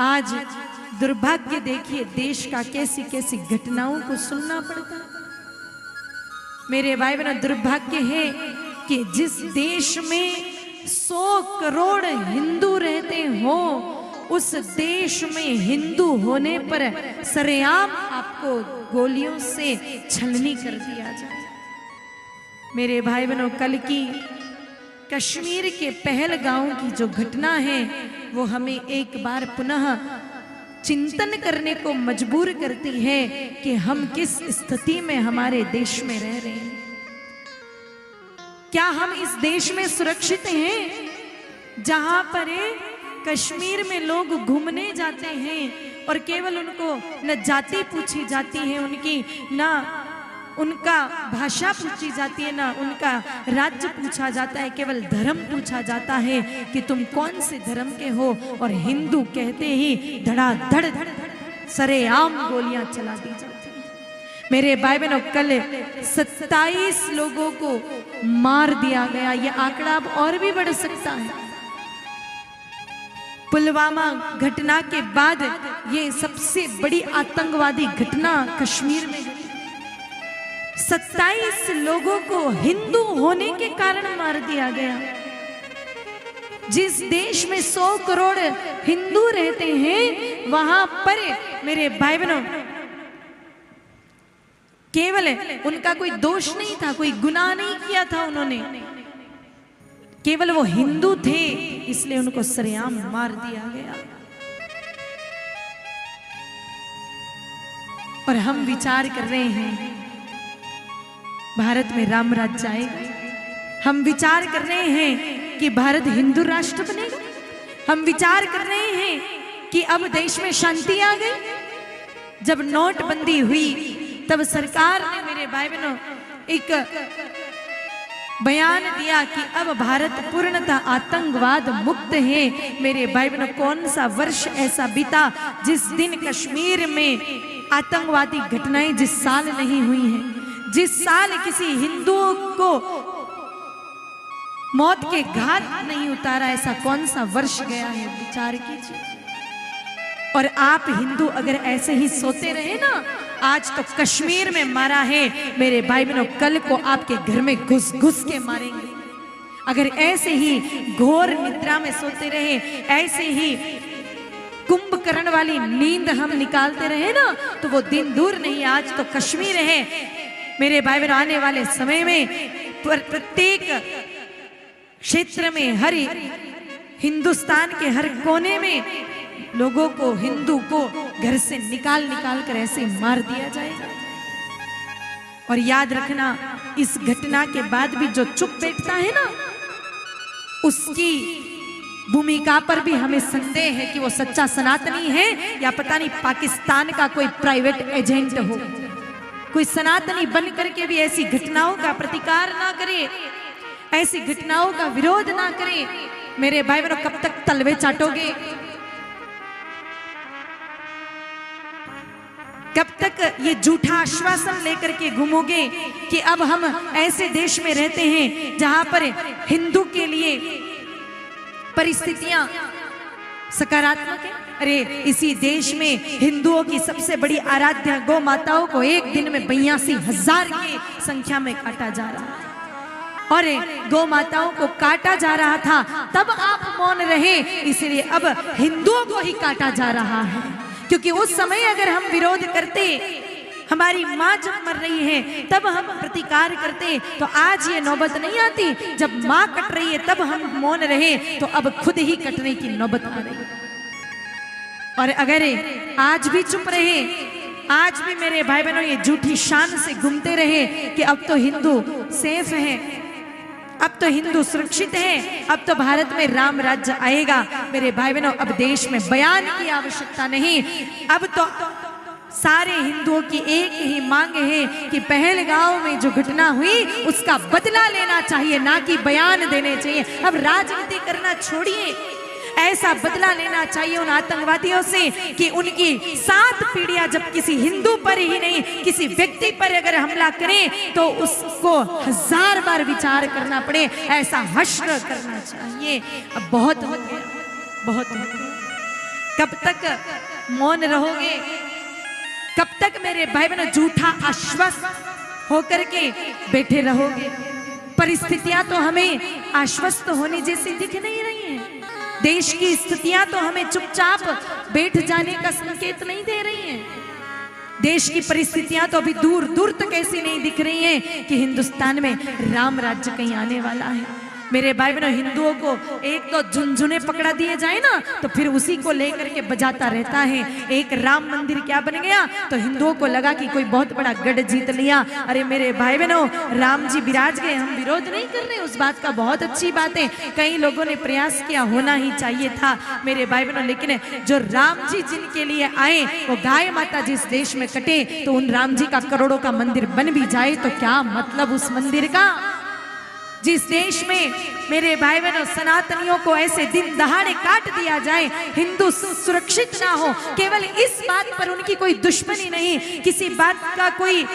आज दुर्भाग्य देखिए देश का कैसी कैसी घटनाओं को सुनना पड़ता है। मेरे भाई बहनों, दुर्भाग्य है कि जिस देश में 100 करोड़ हिंदू रहते हो, उस देश में हिंदू होने पर सरेआम आपको गोलियों से छलनी कर दिया जाए। मेरे भाई बहनों, कल की कश्मीर के पहलगांव की जो घटना है वो हमें एक बार पुनः चिंतन करने को मजबूर करती है कि हम किस स्थिति में हमारे देश में रह रहे हैं। क्या हम इस देश में सुरक्षित हैं जहां पर कश्मीर में लोग घूमने जाते हैं और केवल उनको न जाति पूछी जाती है उनकी, ना उनका भाषा पूछी जाती है, ना उनका राज्य पूछा जाता है, केवल धर्म पूछा जाता है कि तुम कौन से धर्म के हो, और हिंदू कहते ही धड़ाधड़ सरेआम गोलियां चला दी जाती हैं। मेरे भाई बहनों, कल 27 लोगों को मार दिया गया। यह आंकड़ा अब और भी बढ़ सकता है। पुलवामा घटना के बाद ये सबसे बड़ी आतंकवादी घटना कश्मीर में घटी। 27 लोगों को हिंदू होने के कारण मार दिया गया। जिस देश में 100 करोड़ हिंदू रहते हैं, वहां पर मेरे भाई बहनों केवल उनका कोई दोष नहीं था, कोई गुनाह नहीं किया था उन्होंने, केवल वो हिंदू थे इसलिए उनको सरेआम मार दिया गया। और हम विचार कर रहे हैं भारत में राम राज्य आएगा। हम विचार कर रहे हैं कि भारत हिंदू राष्ट्र बनेगा। हम विचार कर रहे हैं कि अब देश में शांति आ गई। जब नोटबंदी हुई तब सरकार ने, मेरे भाई बहनों, एक बयान दिया कि अब भारत पूर्णतः आतंकवाद मुक्त है। मेरे भाई बहनों, कौन सा वर्ष ऐसा बीता जिस दिन कश्मीर में आतंकवादी घटनाएं जिस साल नहीं हुई हैं, जिस साल किसी हिंदुओं को मौत के घाट नहीं उतारा, ऐसा कौन सा वर्ष गया है, विचार कीजिए। और आप हिंदू अगर ऐसे ही सोते रहे ना, आज तो कश्मीर में मारा है, मेरे भाई बहनों कल को आपके घर में घुस घुस के मारेंगे। अगर ऐसे ही घोर निद्रा में सोते रहे, ऐसे ही कुंभकर्ण वाली नींद हम निकालते रहे ना, तो वो दिन दूर नहीं, आज तो कश्मीर है। मेरे भाई बहनों, आने वाले समय में प्रत्येक क्षेत्र में, हर हिंदुस्तान के हर कोने में लोगों को, हिंदू को घर से निकाल निकाल कर ऐसे मार दिया जाएगा। और याद रखना, इस घटना के बाद भी जो चुप बैठता है ना, उसकी भूमिका पर भी हमें संदेह है कि वो सच्चा सनातनी है या पता नहीं पाकिस्तान का कोई प्राइवेट एजेंट हो। कोई सनातनी बन करके भी ऐसी घटनाओं का प्रतिकार ना करे, ऐसी घटनाओं का विरोध ना करे। मेरे भाई बहनों, कब तक तलवे चाटोगे? कब तक ये झूठा आश्वासन लेकर के घूमोगे कि अब हम ऐसे देश में रहते हैं जहां पर हिंदू के लिए परिस्थितियां सकारात्मक है? अरे इसी देश में हिंदुओं की सबसे बड़ी आराध्या गौ माताओं को एक दिन में 82,000 की संख्या में काटा जा रहा है। और गौ माताओं को काटा जा रहा था तब आप मौन रहे, इसलिए अब हिंदुओं को ही काटा जा रहा है। क्योंकि उस समय अगर हम विरोध करते, हमारी माँ जब मर रही है तब हम प्रतिकार करते, तो आज ये नौबत नहीं आती। जब माँ कट रही है तब हम मौन रहे, तो अब खुद ही कटने की नौबत आ रही है। और अगर आज भी चुप रहे, आज भी मेरे भाई बहनों ये झूठी शान से घूमते रहे कि अब तो हिंदू सेफ है, अब तो हिंदू सुरक्षित है, अब तो भारत में राम राज्य आएगा। मेरे भाई बहनों, अब देश में बयान की आवश्यकता नहीं। अब तो सारे हिंदुओं की एक ही मांग है कि पहलगांव में जो घटना हुई उसका बदला लेना चाहिए, ना कि बयान देने चाहिए। अब राजनीति करना छोड़िए, ऐसा बदला लेना चाहिए उन आतंकवादियों से कि उनकी 7 पीढ़ियां जब किसी हिंदू पर ही नहीं, किसी व्यक्ति पर अगर हमला करें तो उसको 1000 बार विचार करना पड़े, ऐसा हश्र करना चाहिए। अब बहुत हो गया, बहुत हो गया। कब तक मौन रहोगे? कब तक मेरे भाई बहनों झूठा आश्वस्त होकर के बैठे रहोगे? परिस्थितियां तो हमें आश्वस्त होने जैसी दिख नहीं रही हैं। देश की स्थितियां तो हमें चुपचाप बैठ जाने का संकेत नहीं दे रही हैं। देश की परिस्थितियां तो अभी दूर दूर तक ऐसी नहीं दिख रही हैं कि हिंदुस्तान में राम राज्य कहीं आने वाला है। मेरे भाई बहनों, हिंदुओं को एक तो झुनझुने पकड़ा दिए जाए ना तो फिर उसी को लेकर के बजाता रहता है। एक राम मंदिर क्या बन गया तो हिंदुओं को लगा कि कोई बहुत बड़ा गढ़ जीत लिया। अरे मेरे भाई बहनों, राम जी विराज गए, हम विरोध नहीं कर रहे उस बात का, बहुत अच्छी बात है। कई लोगों ने प्रयास किया, होना ही चाहिए था मेरे भाई बहनों, लेकिन जो राम जी जिनके लिए आए वो गाय माता जिस देश में कटे तो उन राम जी का करोड़ों का मंदिर बन भी जाए तो क्या मतलब उस मंदिर का? जिस देश में मेरे भाई बहनों सनातनियों को ऐसे दिन दहाड़े काट दिया जाए, हिंदू सुरक्षित ना हो, केवल इस बात पर उनकी कोई दुश्मनी नहीं, किसी बात का कोई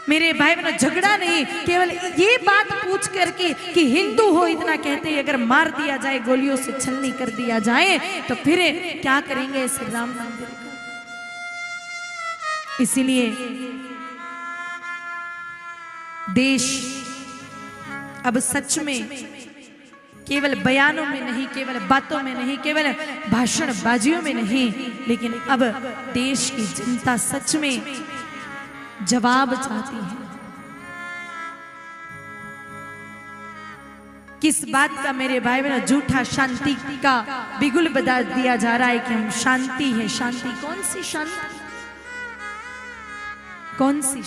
मेरे भाई बहनों झगड़ा नहीं, केवल ये बात पूछ करके कि हिंदू हो इतना कहते हैं, अगर मार दिया जाए, गोलियों से छलनी कर दिया जाए तो फिर क्या करेंगे इस राम मंदिर को? इसीलिए देश अब सच में केवल बयानों में नहीं, केवल बातों में नहीं, केवल भाषणबाजियों में नहीं, लेकिन अब देश की जनता सच में जवाब चाहती है। किस बात का मेरे भाई बहनों झूठा शांति का बिगुल बजा दिया जा रहा है कि हम शांति है, शांति कौन सी शांति, कौन सी